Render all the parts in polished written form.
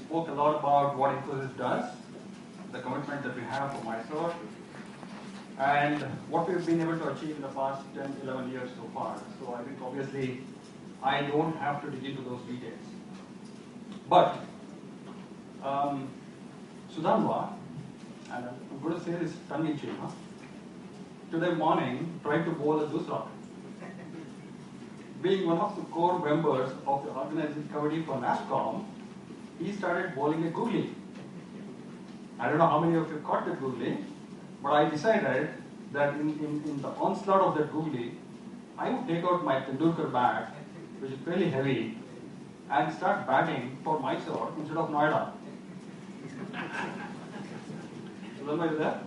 spoke a lot about what Infosys does, the commitment that we have for Mysore, and what we've been able to achieve in the past 10, 11 years so far. So I think obviously I don't have to dig into those details. But Sudhanva, and I'm going to say this tongue-in-cheek, today morning tried to bowl a dusra. Being one of the core members of the organizing committee for Nasscom, he started bowling a googly. I don't know how many of you caught the googly, but I decided that in the onslaught of that googly, I would take out my Tendulkar bat, which is fairly heavy, and start batting for Mysore instead of Noida. So then, are you there?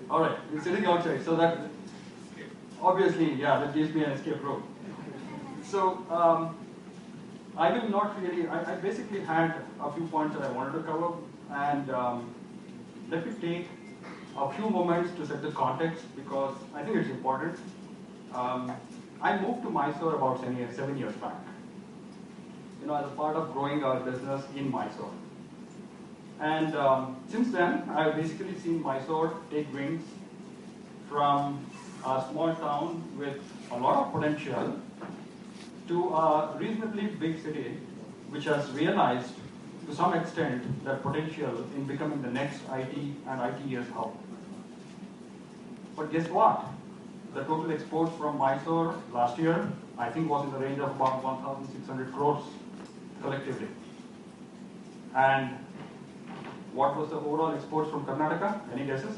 All right, you're sitting outside, so that obviously, yeah, that gives me an escape route. So I will not really. I basically had a few points that I wanted to cover, and let me take a few moments to set the context because I think it's important. I moved to Mysore about 7 years back, as a part of growing our business in Mysore. And since then, I've basically seen Mysore take wings from a small town with a lot of potential to a reasonably big city, which has realized to some extent that potential in becoming the next IT and ITES hub. But guess what? The total exports from Mysore last year, I think, was in the range of about 1,600 crores collectively. And what was the overall exports from Karnataka? Any guesses?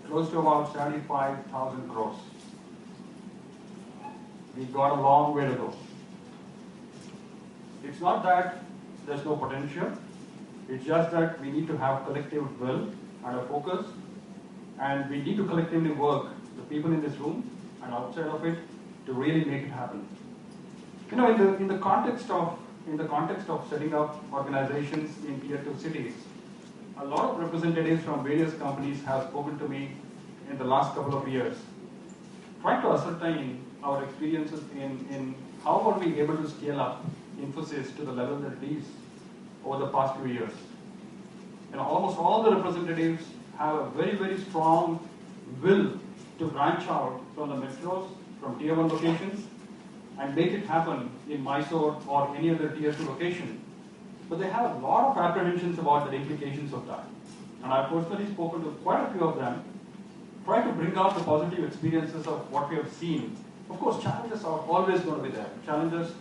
Close to about 75,000 crores. We got a long way to go. It's not that there's no potential. It's just that we need to have collective will and a focus, and we need to collectively work, the people in this room and outside of it, to really make it happen. In the context of setting up organizations in tier 2 cities, a lot of representatives from various companies have spoken to me in the last couple of years, trying to ascertain our experiences in how are we able to scale up Infosys to the level that it is over the past few years. Almost all the representatives have a very, very strong will to branch out from the metros, from tier 1 locations, and make it happen in Mysore or any other tier 2 location. But they have a lot of apprehensions about the implications of that. And I've personally spoken to quite a few of them, trying to bring out the positive experiences of what we have seen. Of course, challenges are always going to be there. Challenges,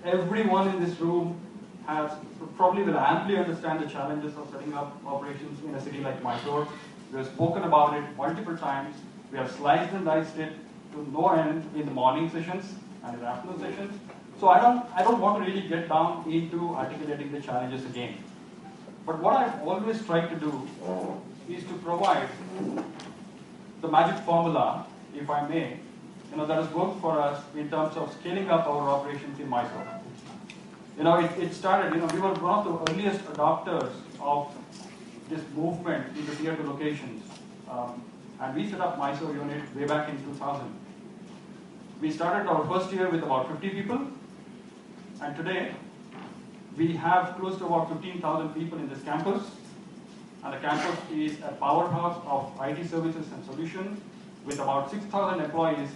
everyone in this room probably will amply understand the challenges of setting up operations in a city like Mysore. We have spoken about it multiple times. We have sliced and diced it to no end in the morning sessions and in the afternoon sessions. So I don't want to really get down into articulating the challenges again. But what I've always tried to do is to provide the magic formula, if I may, that has worked for us in terms of scaling up our operations in Mysore. It started, we were one of the earliest adopters of this movement into tier 2 locations. And we set up Mysore unit way back in 2000. We started our first year with about 50 people. And today, we have close to about 15,000 people in this campus. And the campus is a powerhouse of IT services and solutions with about 6,000 employees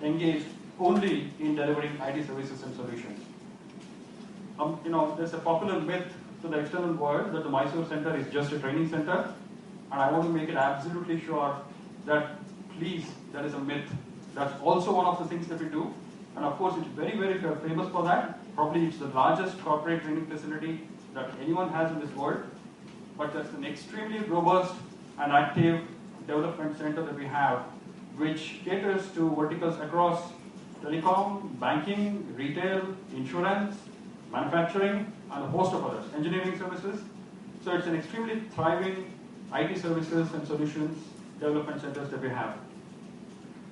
engaged only in delivering IT services and solutions. There's a popular myth to the external world that the Mysore Center is just a training center. And I want to make it absolutely sure that, please, that is a myth. That's also one of the things that we do. And of course, it's very, very famous for that. Probably it's the largest corporate training facility that anyone has in this world. But that's an extremely robust and active development center that we have, which caters to verticals across telecom, banking, retail, insurance, manufacturing, and a host of others, engineering services. So it's an extremely thriving IT services and solutions development centers that we have.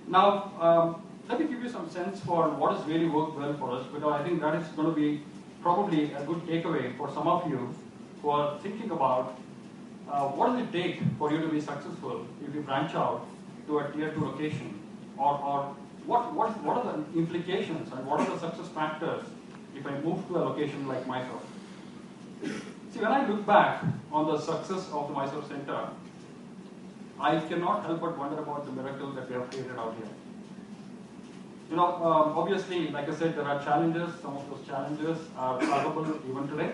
Now, let me give you some sense for what has really worked well for us, because I think that is going to be probably a good takeaway for some of you who are thinking about what does it take for you to be successful if you branch out to a tier 2 location, or what are the implications and what are the success factors if if I move to a location like Mysore. See, when I look back on the success of the Mysore Center, I cannot help but wonder about the miracle that we have created out here. Obviously, like I said, there are challenges. Some of those challenges are solvable even today.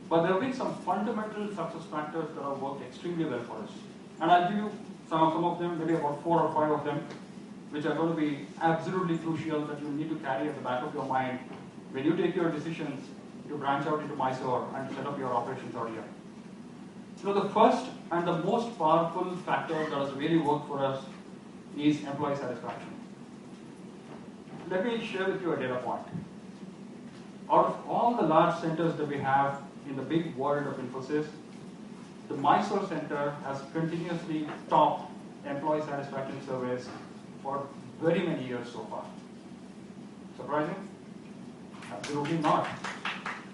But there have been some fundamental success factors that have worked extremely well for us. And I'll give you some of them, maybe about 4 or 5 of them, which are going to be absolutely crucial that you need to carry at the back of your mind when you take your decisions to branch out into Mysore and set up your operations out here. The first and the most powerful factor that has really worked for us is employee satisfaction. Let me share with you a data point. Out of all the large centers that we have in the big world of Infosys, the Mysore Center has continuously topped employee satisfaction surveys for very many years so far. Surprising? Absolutely not.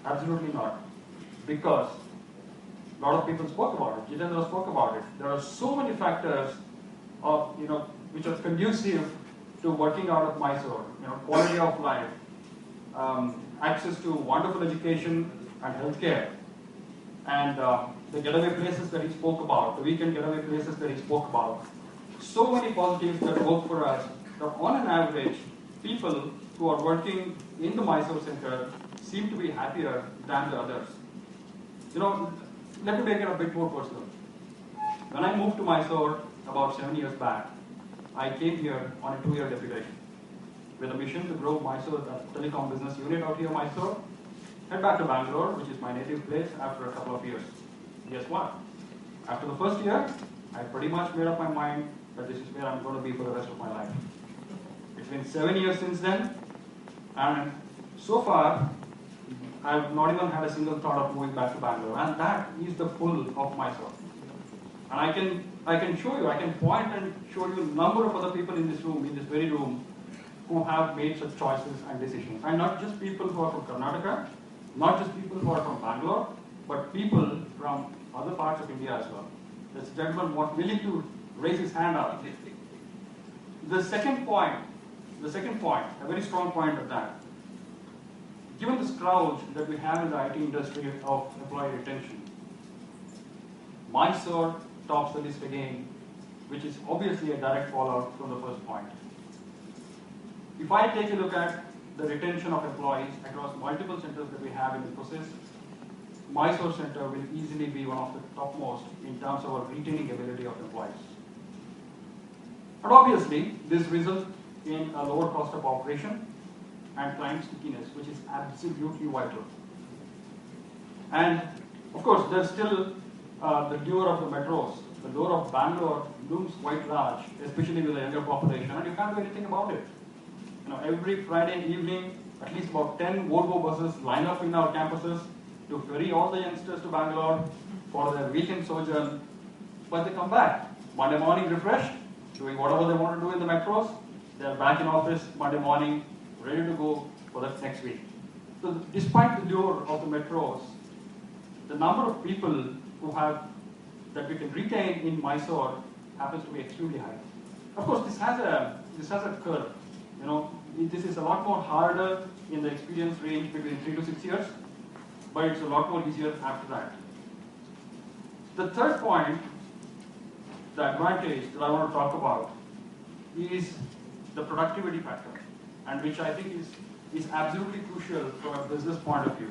Absolutely not. Because a lot of people spoke about it. Jitendra spoke about it. There are so many factors of, which are conducive to working out of Mysore. Quality of life, access to wonderful education and healthcare, and the getaway places that he spoke about, the weekend getaway places that he spoke about. So many positives that work for us that on an average, people who are working in the Mysore Center seem to be happier than the others. Let me make it a bit more personal. When I moved to Mysore about 7 years back, I came here on a 2-year deputation with a mission to grow Mysore, the telecom business unit out here in Mysore, head back to Bangalore, which is my native place, after a couple of years. Guess what? After the first year, I pretty much made up my mind that this is where I'm going to be for the rest of my life. It's been 7 years since then, and so far, I've not even had a single thought of moving back to Bangalore, and that is the pull of Mysore. And I can show you, I can point and show you a number of other people in this room, in this very room, who have made such choices and decisions. And not just people who are from Karnataka, not just people who are from Bangalore, but people from other parts of India as well. This gentleman was willing to raise his hand up. The second point, a very strong point of that. Given the scourge that we have in the IT industry of employee retention, Mysore tops the list again, which is obviously a direct fallout from the first point. If I take a look at the retention of employees across multiple centers that we have in Infosys, Mysore Center will easily be one of the topmost in terms of our retaining ability of employees. And obviously, this results in a lower cost of operation and client stickiness, which is absolutely vital. And of course, there's still the lure of the metros. The lure of Bangalore looms quite large, especially with the younger population, and you can't do anything about it. Every Friday evening, at least about 10 Volvo buses line up in our campuses to ferry all the youngsters to Bangalore for their weekend sojourn. But they come back Monday morning refreshed, doing whatever they want to do in the metros. They're back in office Monday morning, ready to go for the next week. So despite the lure of the metros, the number of people that we can retain in Mysore happens to be extremely high. Of course, this has a curve. This is a lot more harder in the experience range between 3 to 6 years, but it's a lot more easier after that. The third point, the advantage that I want to talk about, is the productivity factor, and which I think is absolutely crucial from a business point of view.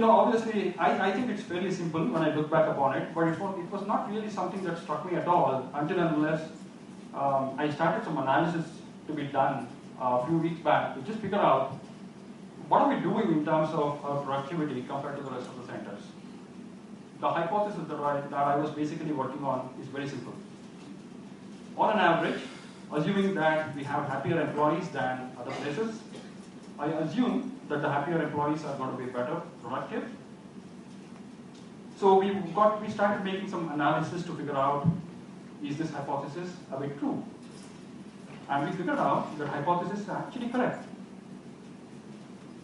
Obviously, I think it's fairly simple when I look back upon it, but it was not really something that struck me at all until and unless I started some analysis to be done a few weeks back to just figure out what are we doing in terms of our productivity compared to the rest of the centers. The hypothesis that I was basically working on is very simple. On an average, assuming that we have happier employees than other places, I assume that the happier employees are going to be better productive. So we started making some analysis to figure out, is this hypothesis a bit true? And we figured out that hypothesis is actually correct.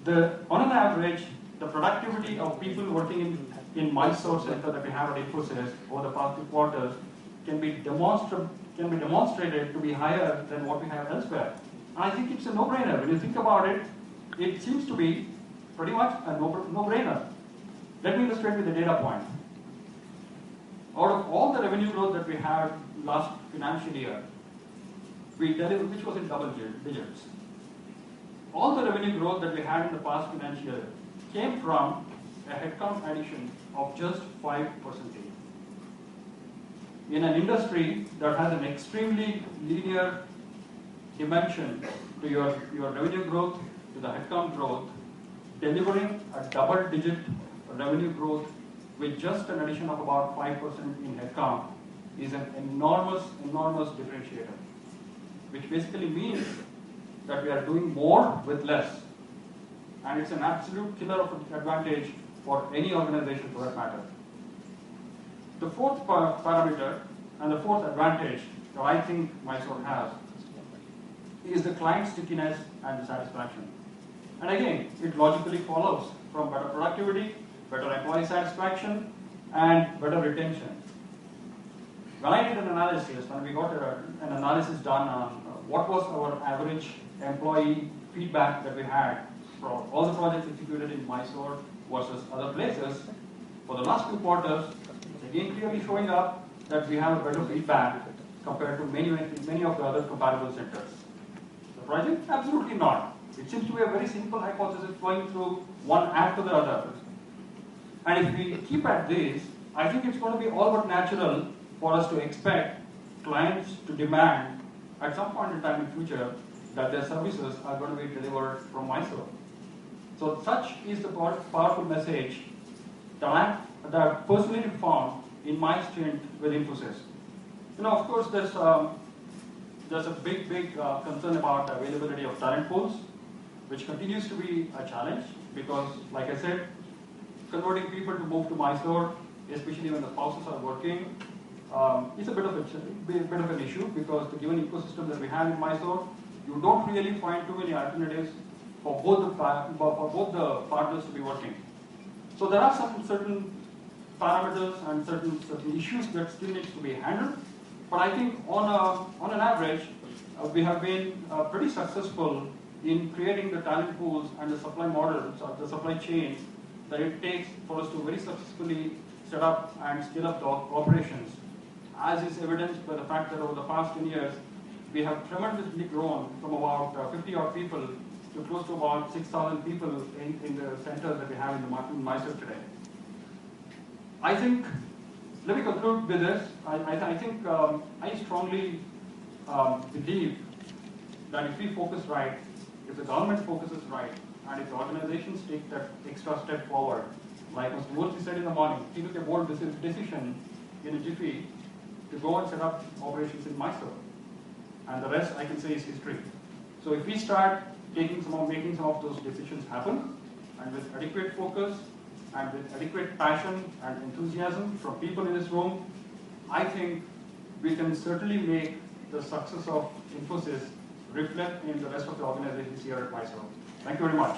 On an average, the productivity of people working in Mysore Center that we have at Infosys over the past 2 quarters can be demonstrated to be higher than what we have elsewhere. And I think it's a no-brainer. When you think about it, it seems to be pretty much a no-brainer. Let me illustrate with a data point. Out of all the revenue growth that we had last financial year, we delivered, which was in double digits. All the revenue growth that we had in the past financial year came from a headcount addition of just 5%. In an industry that has an extremely linear dimension to your revenue growth, to the headcount growth, delivering a double-digit revenue growth with just an addition of about 5% in headcount is an enormous differentiator, which basically means that we are doing more with less. And it's an absolute killer of advantage for any organization for that matter. The fourth parameter and the fourth advantage that I think Mysore has is the client stickiness and the satisfaction. And again, it logically follows from better productivity, better employee satisfaction, and better retention. When I did an analysis, when we got an analysis done on what was our average employee feedback that we had for all the projects executed in Mysore versus other places, for the last 2 quarters, it's again clearly showing up that we have a better feedback compared to many of the other comparable centers. The project? Absolutely not. It seems to be a very simple hypothesis flowing through one after the other. And if we keep at this, I think it's going to be all but natural for us to expect clients to demand at some point in time in future that their services are going to be delivered from Mysore. So such is the powerful message that I personally found in my stint with Infosys. Of course, there's a big concern about the availability of talent pools, which continues to be a challenge because, like I said, converting people to move to Mysore, especially when the spouses are working, is a bit of an issue because the given ecosystem that we have in Mysore, you don't really find too many alternatives for both the partners to be working. So there are some certain parameters and certain issues that still needs to be handled. But I think on an average, we have been pretty successful in creating the talent pools and the supply models or the supply chains that it takes for us to very successfully set up and scale up the operations, as is evidenced by the fact that over the past 10 years, we have tremendously grown from about 50 odd people to close to about 6,000 people in the centers that we have in Mysore today. I think, let me conclude with this. I strongly believe that if we focus right, if the government focuses right, and if the organizations take that extra step forward, like Mr. Murthy said in the morning, he took a bold decision in a jiffy to go and set up operations in Mysore. And the rest, I can say, is history. So if we start making some of those decisions happen, and with adequate focus, and with adequate passion and enthusiasm from people in this room, I think we can certainly make the success of Infosys reflect in the rest of the organizations here at Mysore. Thank you very much.